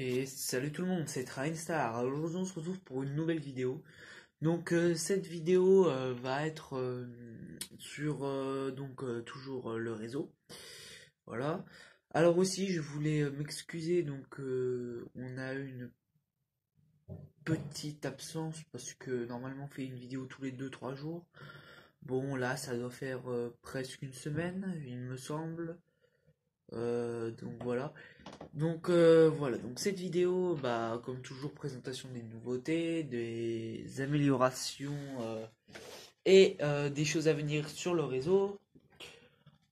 Et salut tout le monde, c'est Trainstar. Alors, aujourd'hui on se retrouve pour une nouvelle vidéo. Donc cette vidéo va être sur toujours le réseau. Voilà. Alors aussi je voulais m'excuser, donc on a eu une petite absence parce que normalement on fait une vidéo tous les 2 3 jours. Bon là ça doit faire presque une semaine il me semble. Donc voilà. Donc cette vidéo, bah, comme toujours, présentation des nouveautés, des améliorations et des choses à venir sur le réseau.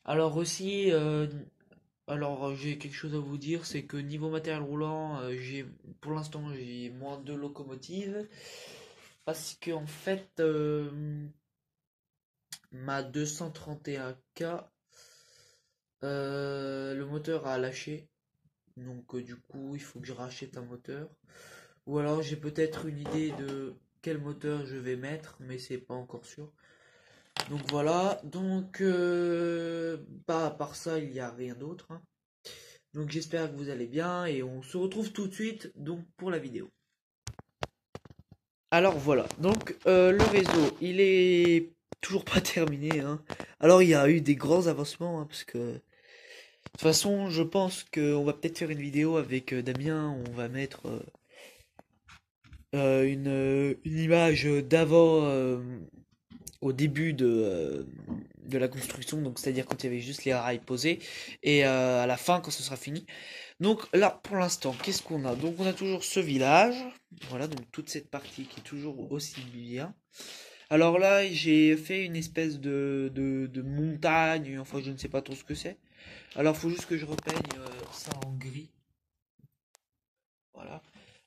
Alors aussi, j'ai quelque chose à vous dire, c'est que niveau matériel roulant, pour l'instant j'ai moins de locomotives parce que en fait ma 231K, le moteur a lâché. Donc du coup, il faut que je rachète un moteur. Ou alors j'ai peut-être une idée de quel moteur je vais mettre, mais c'est pas encore sûr. Donc voilà. Donc à part ça, il n'y a rien d'autre, hein. Donc j'espère que vous allez bien et on se retrouve tout de suite donc pour la vidéo. Alors voilà. Donc le réseau, il est toujours pas terminé, hein. Alors il y a eu des grands avancements, hein, parce que de toute façon, je pense qu'on va peut-être faire une vidéo avec Damien. On va mettre une image d'avant, au début de la construction, donc c'est-à-dire quand il y avait juste les rails posés, et à la fin quand ce sera fini. Donc là, pour l'instant, qu'est-ce qu'on a? Donc on a toujours ce village, voilà, donc toute cette partie qui est toujours aussi bien. Alors là, j'ai fait une espèce de montagne, enfin je ne sais pas trop ce que c'est. Alors faut juste que je repeigne ça en gris. Voilà.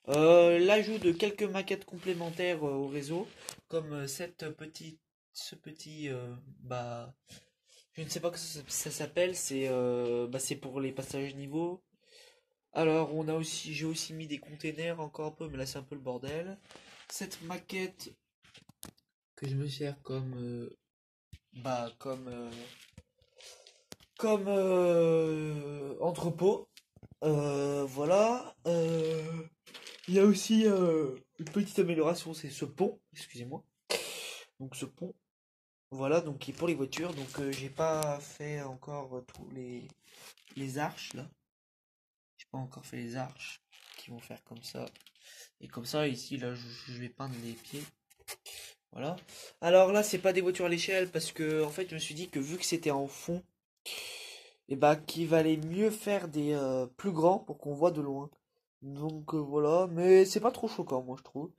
L'ajout de quelques maquettes complémentaires au réseau, comme ce petit, bah, je ne sais pas que ça s'appelle, c'est pour les passages niveau. Alors, j'ai aussi mis des containers encore un peu, mais là c'est un peu le bordel. Cette maquette que je me sers comme entrepôt. Voilà. Il y a aussi une petite amélioration, c'est ce pont, excusez-moi. Donc ce pont, voilà, donc qui est pour les voitures. Donc j'ai pas fait encore tous les arches là. J'ai pas encore fait les arches qui vont faire comme ça. Et comme ça, ici, là, je vais peindre les pieds. Voilà. Alors là, c'est pas des voitures à l'échelle parce que en fait, je me suis dit que vu que c'était en fond, et bah qu'il valait mieux faire des plus grands pour qu'on voit de loin. Donc voilà, mais c'est pas trop choquant, moi je trouve.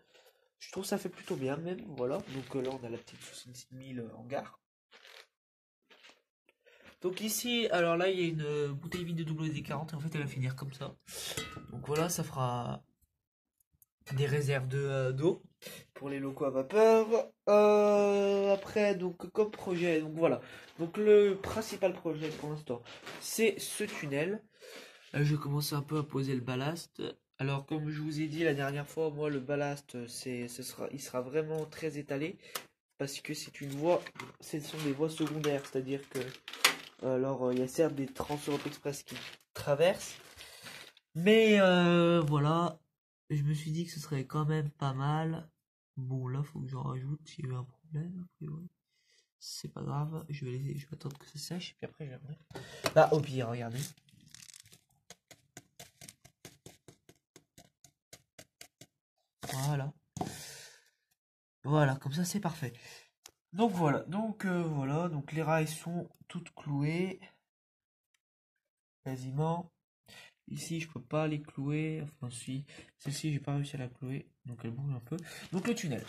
Je trouve que ça fait plutôt bien même, voilà. Donc là on a la petite 66 000 en gare. Donc ici, alors là il y a une bouteille vide de WD-40 et en fait elle va finir comme ça. Donc voilà, ça fera des réserves d'eau pour les locaux à vapeur. Après, donc comme projet, donc voilà. Donc le principal projet pour l'instant, c'est ce tunnel. Là, je commence un peu à poser le ballast. Alors, comme je vous ai dit la dernière fois, moi, le ballast, il sera vraiment très étalé parce que ce sont des voies secondaires, c'est-à-dire que, alors, il y a certes des Trans-Europe Express qui traversent, mais voilà, je me suis dit que ce serait quand même pas mal. Bon, là, faut que j'en rajoute s'il y a eu un problème, a priori. C'est pas grave, je vais attendre que ça sèche, et puis après, je vais. Là, au pire, regardez. Voilà. Voilà, comme ça c'est parfait. Donc voilà, donc les rails sont toutes clouées, quasiment. Ici je peux pas les clouer, enfin si, celle-ci j'ai pas réussi à la clouer, donc elle bouge un peu. Donc le tunnel.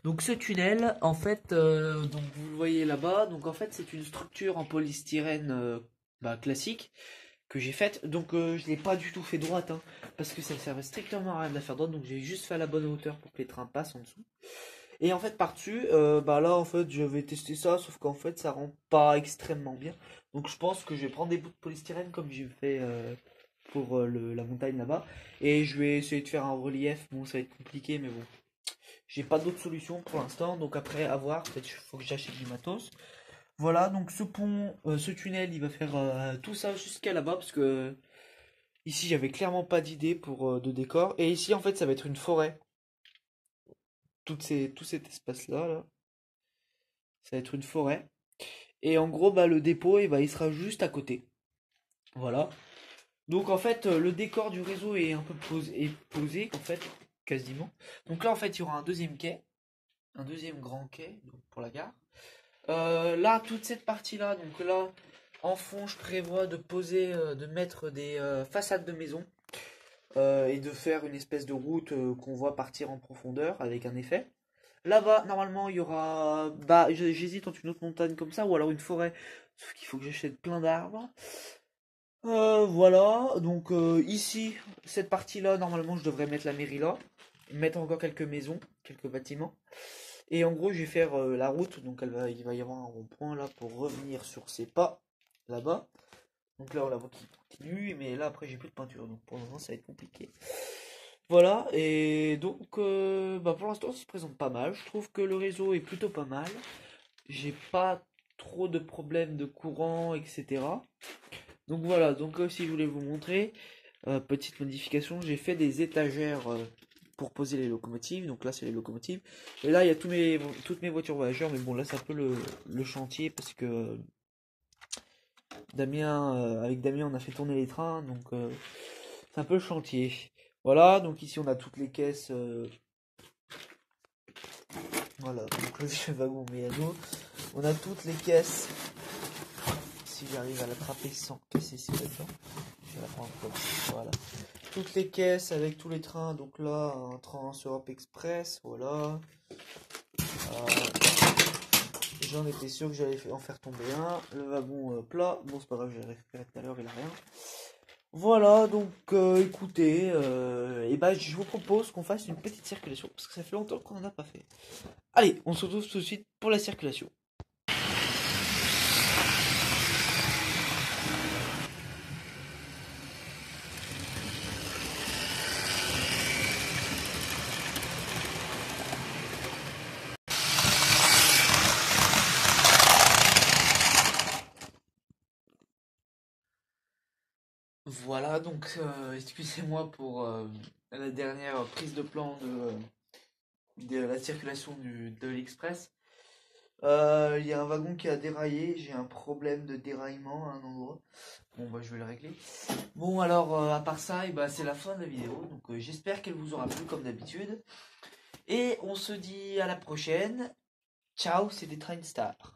Donc ce tunnel, en fait, donc vous le voyez là-bas, donc en fait c'est une structure en polystyrène classique que j'ai faite. Donc je l'ai pas du tout fait droite, hein, parce que ça ne servait strictement à rien de la faire droite, donc j'ai juste fait à la bonne hauteur pour que les trains passent en dessous. Et en fait par-dessus, bah là en fait je vais tester ça, sauf qu'en fait ça rend pas extrêmement bien. Donc je pense que je vais prendre des bouts de polystyrène comme j'ai fait pour la montagne là-bas. Et je vais essayer de faire un relief. Bon, ça va être compliqué, mais bon. J'ai pas d'autre solution pour l'instant. Donc après, à voir. Peut-être qu'il faut que j'achète du matos. Voilà, donc ce pont, ce tunnel, il va faire tout ça jusqu'à là-bas. Parce que Ici, j'avais clairement pas d'idée pour de décor. Et ici, en fait, ça va être une forêt. Tout cet espace-là, là, ça va être une forêt. Et en gros, bah, le dépôt, il sera juste à côté. Voilà. Donc en fait, le décor du réseau est un peu posé, en fait, quasiment. Donc là, en fait, il y aura un deuxième quai, un deuxième grand quai donc, pour la gare. Là, toute cette partie-là, donc là, en fond, je prévois de poser, de mettre des façades de maison et de faire une espèce de route qu'on voit partir en profondeur avec un effet. Là-bas, normalement, il y aura, bah, j'hésite entre une autre montagne comme ça ou alors une forêt. Sauf qu'il faut que j'achète plein d'arbres. Voilà, donc ici, cette partie-là, normalement, je devrais mettre la mairie là, mettre encore quelques maisons, quelques bâtiments. Et en gros, je vais faire la route, donc il va y avoir un rond-point là pour revenir sur ces pas là-bas. Donc là, on la voit qui continue, mais là, après, j'ai plus de peinture, donc pour le moment, ça va être compliqué. Voilà, et donc, bah, pour l'instant, ça se présente pas mal. Je trouve que le réseau est plutôt pas mal. J'ai pas trop de problèmes de courant, etc. Donc voilà, donc aussi je voulais vous montrer, petite modification, j'ai fait des étagères pour poser les locomotives, donc là c'est les locomotives, et là il y a toutes mes voitures voyageurs, mais bon là c'est un peu le chantier, parce que avec Damien on a fait tourner les trains, donc c'est un peu le chantier. Voilà, donc ici on a toutes les caisses, voilà, donc le wagon méano, on a toutes les caisses, si j'arrive à l'attraper sans casser ce qu'il y a dedans. Je vais la prendre comme ça, voilà. Toutes les caisses avec tous les trains, donc là, un train sur Europe Express, voilà. J'en étais sûr que j'allais en faire tomber un. Le wagon plat, bon c'est pas grave, j'ai récupéré tout à l'heure, il a rien. Voilà, donc écoutez, et ben, je vous propose qu'on fasse une petite circulation, parce que ça fait longtemps qu'on n'en a pas fait. Allez, on se retrouve tout de suite pour la circulation. Voilà, donc excusez-moi pour la dernière prise de plan de la circulation de l'Express. Il y a un wagon qui a déraillé, j'ai un problème de déraillement à un endroit. Bon bah je vais le régler. Bon alors à part ça, bah, c'est la fin de la vidéo, donc j'espère qu'elle vous aura plu comme d'habitude. Et on se dit à la prochaine. Ciao, c'était Train Star.